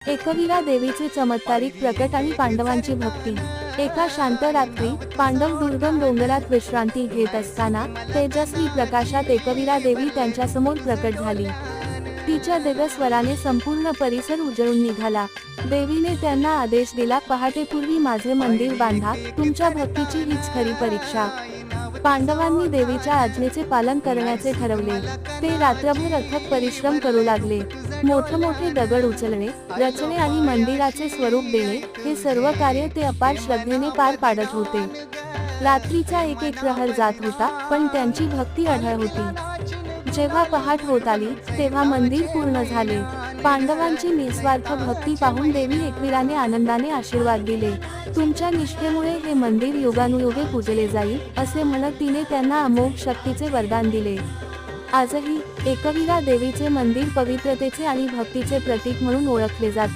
एकवीरा देवीचे चमत्कारिक प्रकट आणि पांडवांची भक्ती। एका शांत रात्री पांडव दुर्गम डोंगरात विश्रांती घेत असताना तेजस्वी प्रकाशात एकवीरा देवी त्यांच्या समोर प्रकट झाली। तिच्या दिव्य स्वराने संपूर्ण परिसर उजळून निघाला। देवीने त्यांना आदेश दिला, पहाटेपूर्वी माझे मंदिर बांधा, तुमच्या भक्तीची हीच खरी परीक्षा। पांडवांनी देवीच्या आज्ञेचे पालन करण्याचे ठरवले। ते रात्रभर अथक परिश्रम करू लागले। मोठमोठे दगड उचलणे, रचणे आणि मंदिराचे स्वरूप देणे, हे सर्व कार्य ते अपार श्रद्धेने पार पाडत होते। रात्रीचा एक एक प्रहर जात होता, पण त्यांची भक्ती अढळ होती। जेव्हा पहाट होत आली तेव्हा मंदिर पूर्ण झाले। पांडवांची निस्वार्थ भक्ती पाहून देवी एकवीराने आनंदाने आशीर्वाद दिले। तुमच्या निष्ठेमुळे हे मंदिर युगानुयुगे पूजले जाईल, असे म्हणत तिने त्यांना अमोघ शक्तीचे वरदान दिले। आजही एकवीरा देवीचे मंदिर पवित्रतेचे आणि भक्तीचे प्रतीक म्हणून ओळखले जाते।